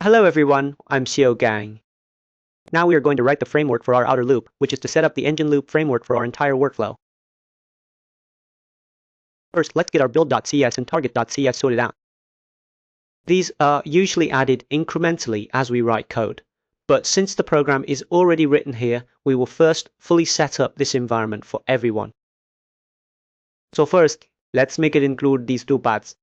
Hello everyone, I'm Xiao Gang. Now we are going to write the framework for our outer loop, which is to set up the engine loop framework for our entire workflow. First, let's get our build.cs and target.cs sorted out. These are usually added incrementally as we write code, but since the program is already written here, we will first fully set up this environment for everyone. So first, let's make it include these two paths.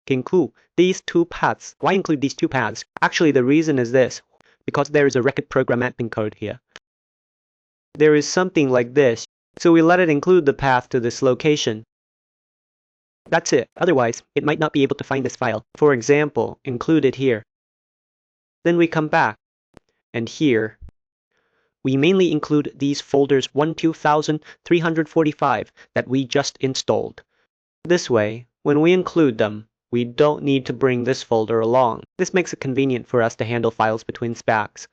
Include these two paths. Why include these two paths? Actually, the reason is this, because there is a record program mapping code here. There is something like this, so we let it include the path to this location. That's it, otherwise it might not be able to find this file. For example, include it here. Then we come back, and here we mainly include these folders 12345 that we just installed. This way, when we include them, we don't need to bring this folder along. This makes it convenient for us to handle files between specs.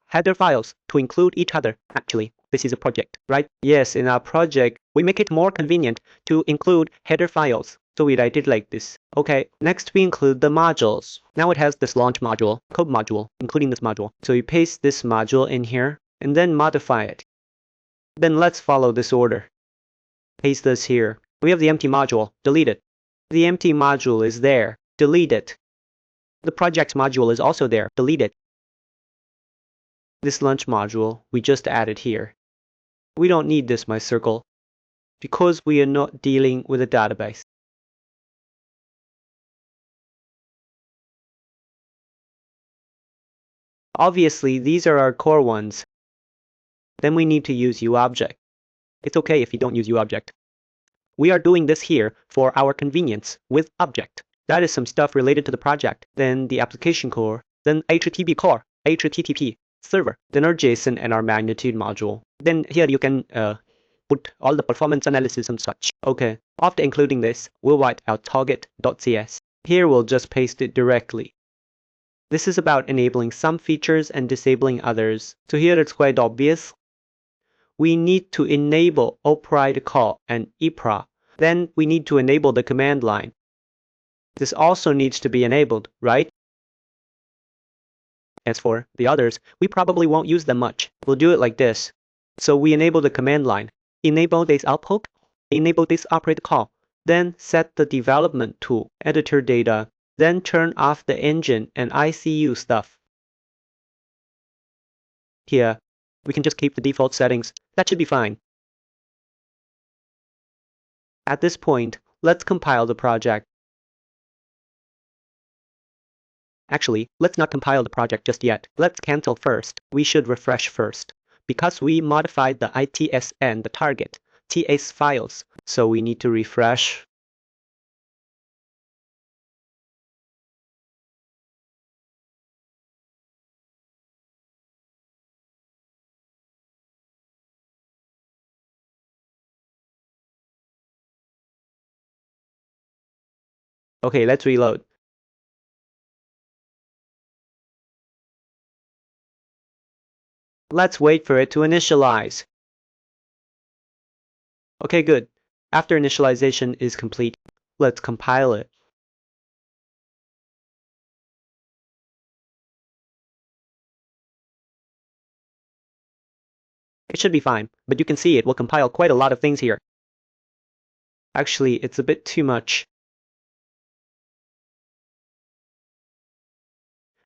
Header files to include each other. Actually, this is a project, right? Yes, in our project, we make it more convenient to include header files. So we write it like this. Okay, next we include the modules. Now it has this launch module, code module, including this module. So we paste this module in here and then modify it. Then let's follow this order. Paste this here. We have the empty module, delete it. The empty module is there, delete it. The projects module is also there, delete it. This launch module we just added here. We don't need this my circle because we are not dealing with a database. Obviously, these are our core ones. Then we need to use UObject. It's okay if you don't use UObject. We are doing this here for our convenience with object. That is some stuff related to the project. Then the application core, then HTTP core, HTTP server, then our JSON and our magnitude module. Then here you can put all the performance analysis and such. Okay, after including this, we'll write our target.cs. Here we'll just paste it directly. This is about enabling some features and disabling others. So here it's quite obvious. We need to enable override call and EPRA. Then we need to enable the command line. This also needs to be enabled, right? As for the others, we probably won't use them much. We'll do it like this. So we enable the command line, enable this output, enable this operate call, then set the development tool, editor data, then turn off the engine and ICU stuff. Here, we can just keep the default settings. That should be fine. At this point, let's compile the project. Actually, let's not compile the project just yet. Let's cancel first. We should refresh first, because we modified the ITS and the target TS files. So we need to refresh. Okay, let's reload. Let's wait for it to initialize. Okay, good. After initialization is complete, let's compile it. It should be fine, but you can see it will compile quite a lot of things here. Actually, it's a bit too much.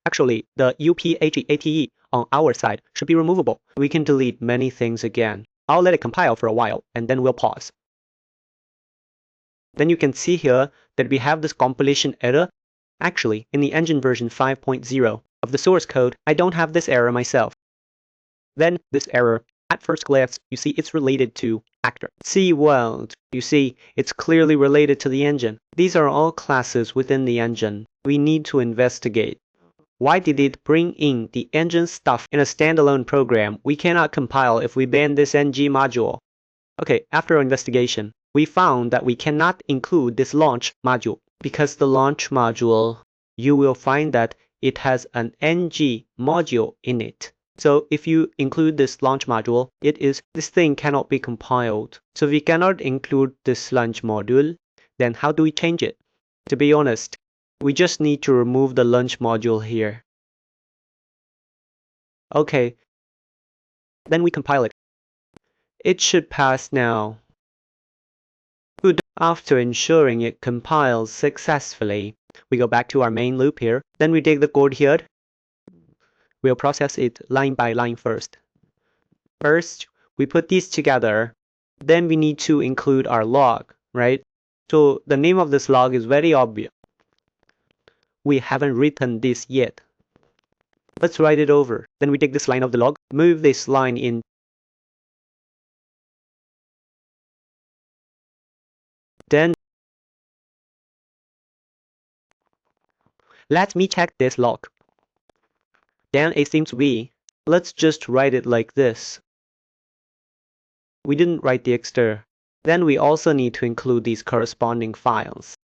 Actually, the UPATE on our side should be removable. We can delete many things again. I'll let it compile for a while, and then we'll pause. Then you can see here that we have this compilation error. Actually, in the engine version 5.0 of the source code, I don't have this error myself. Then this error, at first glance, you see it's related to actor. See world, you see it's clearly related to the engine. These are all classes within the engine. We need to investigate. Why did it bring in the engine stuff in a standalone program we cannot compile if we ban this ng module? Okay, after our investigation, we found that we cannot include this launch module because the launch module, you will find that it has an ng module in it. So if you include this launch module, this thing cannot be compiled. So we cannot include this launch module. Then how do we change it? To be honest, We just need to remove the lunch module here. Okay, then we compile it. It should pass now. Good. After ensuring it compiles successfully, we go back to our main loop here. Then we take the code here. We'll process it line by line first. First, we put these together. Then we need to include our log, right? So the name of this log is very obvious. We haven't written this yet. Let's write it over. Then we take this line of the log, move this line in. Then let me check this log. Then it seems let's just write it like this. We didn't write the exter. Then we also need to include these corresponding files.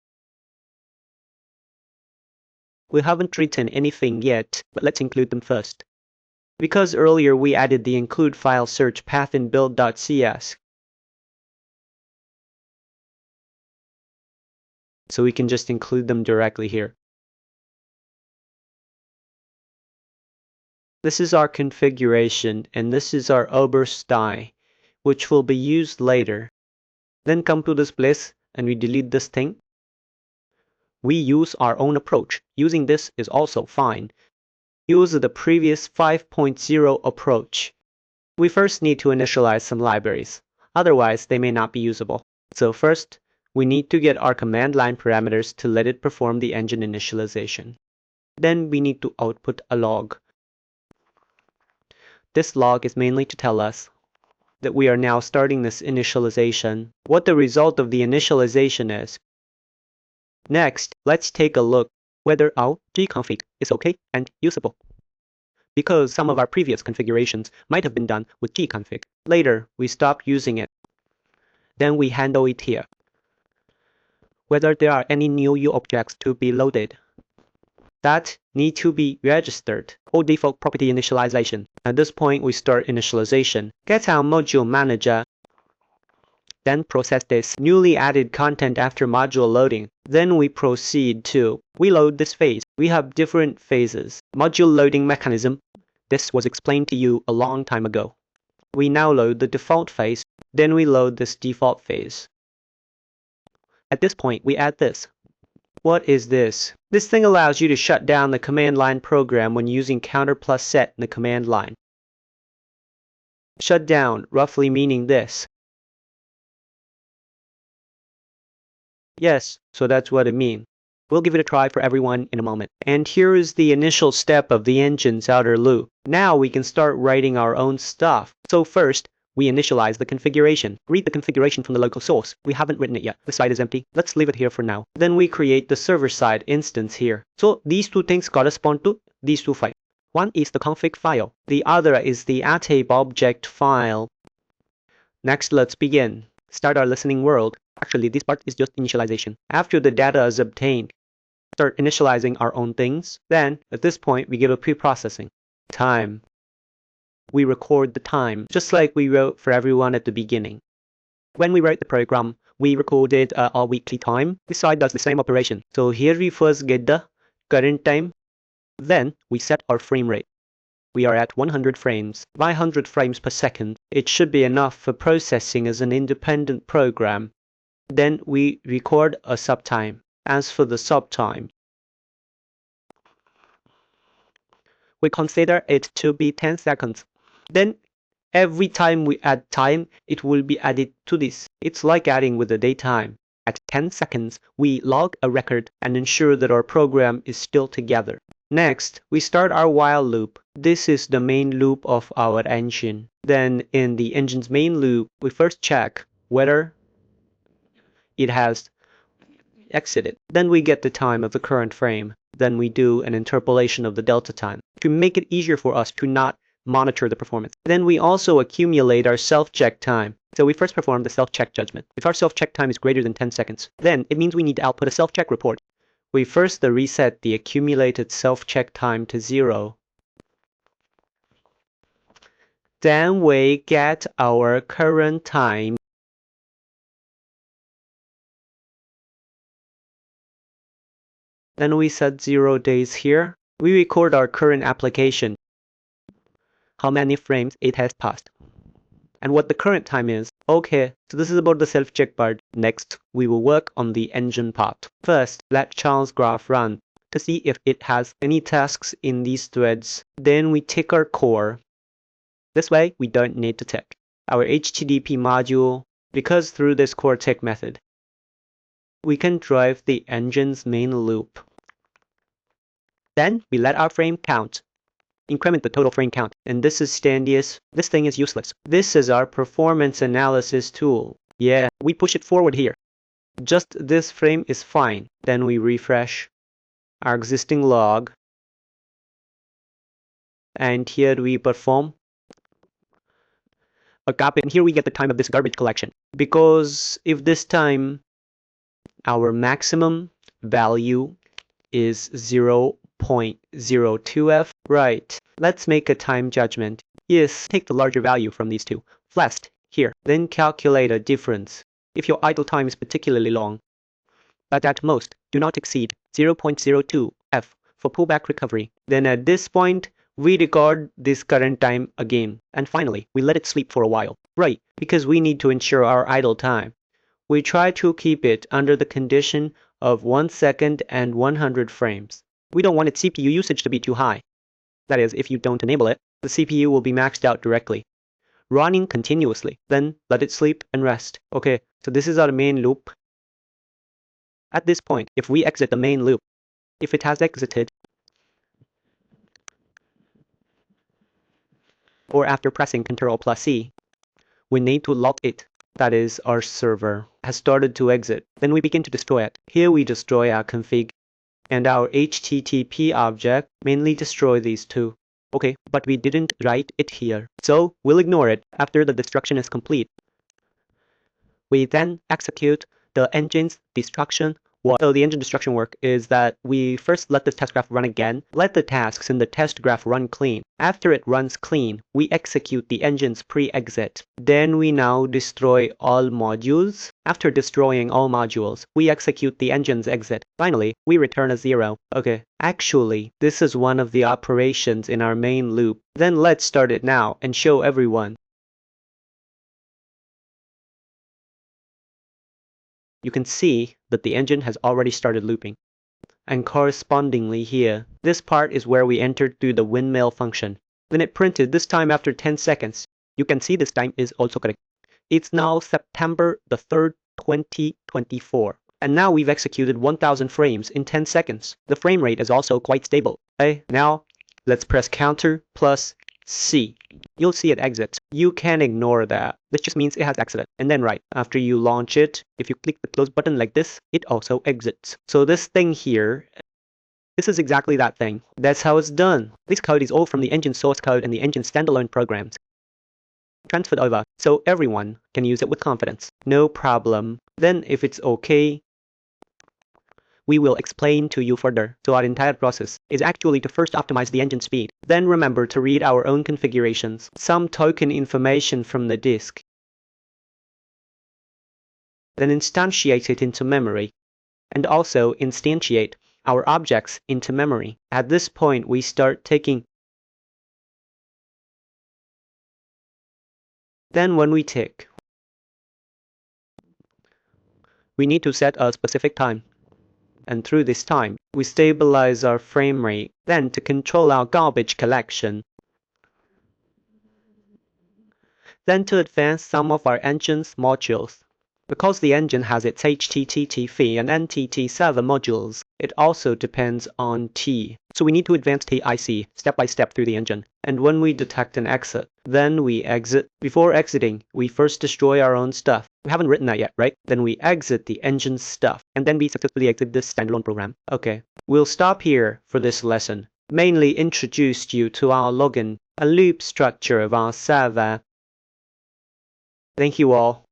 We haven't written anything yet, but let's include them first. Because earlier we added the include file search path in build.cs. So we can just include them directly here. This is our configuration, and this is our Oberstein, which will be used later. Then come to this place, and we delete this thing. We use our own approach. Using this is also fine. Use the previous 5.0 approach. We first need to initialize some libraries, otherwise they may not be usable. So first, we need to get our command line parameters to let it perform the engine initialization. Then we need to output a log. This log is mainly to tell us that we are now starting this initialization, what the result of the initialization is. Next, let's take a look whether our gconfig is okay and usable. Because some of our previous configurations might have been done with gconfig. Later, we stop using it. Then we handle it here. Whether there are any new U objects to be loaded that need to be registered, or default property initialization. At this point, we start initialization. Get our module manager. Then process this newly added content after module loading. Then we proceed to reload this phase. We have different phases. Module loading mechanism. This was explained to you a long time ago. We now load the default phase. Then we load this default phase. At this point, we add this. What is this? This thing allows you to shut down the command line program when using counter plus set in the command line. Shut down, roughly meaning this. Yes, so that's what it means. We'll give it a try for everyone in a moment. And here is the initial step of the engine's outer loop. Now we can start writing our own stuff. So first, we initialize the configuration. Read the configuration from the local source. We haven't written it yet. The site is empty. Let's leave it here for now. Then we create the server-side instance here. So these two things correspond to these two files. One is the config file. The other is the attabe object file. Next, let's begin. Start our listening world. Actually, this part is just initialization. After the data is obtained, start initializing our own things. Then, at this point, we give a pre-processing. Time. We record the time, just like we wrote for everyone at the beginning. When we wrote the program, we recorded our weekly time. This side does the same operation. So here we first get the current time. Then we set our frame rate. We are at 100 frames, 500 frames per second. It should be enough for processing as an independent program. Then we record a subtime. As for the subtime, we consider it to be 10 seconds. Then every time we add time, it will be added to this. It's like adding with the daytime. At 10 seconds, we log a record and ensure that our program is still together. Next, we start our while loop. This is the main loop of our engine. Then in the engine's main loop, we first check whether it has exited. Then we get the time of the current frame. Then we do an interpolation of the delta time to make it easier for us to not monitor the performance. Then we also accumulate our self-check time. So we first perform the self-check judgment. If our self-check time is greater than 10 seconds, then it means we need to output a self-check report. We first reset the accumulated self-check time to 0. Then we get our current time. Then we set 0 days here. We record our current application, how many frames it has passed, and what the current time is. Okay, so this is about the self-check part. Next, we will work on the engine part. First, let Charles graph run to see if it has any tasks in these threads. Then we tick our core. This way, we don't need to tick our HTTP module, because through this core tick method, we can drive the engine's main loop. Then we let our frame count, increment the total frame count, and this is Standius. This thing is useless. This is our performance analysis tool. Yeah, we push it forward here. Just this frame is fine. Then we refresh our existing log, and here we perform a copy, and here we get the time of this garbage collection, because if this time our maximum value is 0.02f, right, let's make a time judgment. Yes, take the larger value from these two, flest here, then calculate a difference if your idle time is particularly long, but at most do not exceed 0.02f for pullback recovery. Then at this point, we record this current time again, and finally we let it sleep for a while, right, because we need to ensure our idle time. We try to keep it under the condition of 1 second and 100 frames. We don't want its CPU usage to be too high. That is, if you don't enable it, the CPU will be maxed out directly, running continuously. Then let it sleep and rest. Okay, so this is our main loop. At this point, if we exit the main loop, if it has exited, or after pressing Ctrl+C, we need to log it. That is, our server has started to exit. Then we begin to destroy it. Here we destroy our config, and our HTTP object mainly destroy these two. Okay, but we didn't write it here, so we'll ignore it after the destruction is complete. We then execute the engine's destruction. So the engine destruction work is that we first let this test graph run again, let the tasks in the test graph run clean. After it runs clean, we execute the engine's pre-exit. Then we now destroy all modules. After destroying all modules, we execute the engine's exit. Finally, we return a 0. Okay, actually, this is one of the operations in our main loop. Then let's start it now and show everyone. You can see that the engine has already started looping. And correspondingly here, this part is where we entered through the windmill function. Then it printed this time after 10 seconds. You can see this time is also correct. It's now September the 3rd, 2024. And now we've executed 1000 frames in 10 seconds. The frame rate is also quite stable. Okay, now let's press Ctrl+C. You'll see it exits. You can ignore that. This just means it has exited. And then right after you launch it, if you click the close button like this, it also exits. So this thing here, this is exactly that thing. That's how it's done. This code is all from the engine source code and the engine standalone programs transferred over, so everyone can use it with confidence. No problem. Then if it's okay, we will explain to you further. So our entire process is actually to first optimize the engine speed. Then remember to read our own configurations, some token information from the disk. Then instantiate it into memory. And also instantiate our objects into memory. At this point, we start taking. Then when we tick, we need to set a specific time. And through this time, we stabilize our frame rate. Then to control our garbage collection. Then to advance some of our engine's modules. Because the engine has its HTTP and NTT server modules, it also depends on T. So we need to advance TIC step by step through the engine. And when we detect an exit, then we exit. Before exiting, we first destroy our own stuff. We haven't written that yet, right? Then we exit the engine's stuff, and then we successfully exit this standalone program. Okay, we'll stop here for this lesson. Mainly introduced you to our login, a loop structure of our server. Thank you all.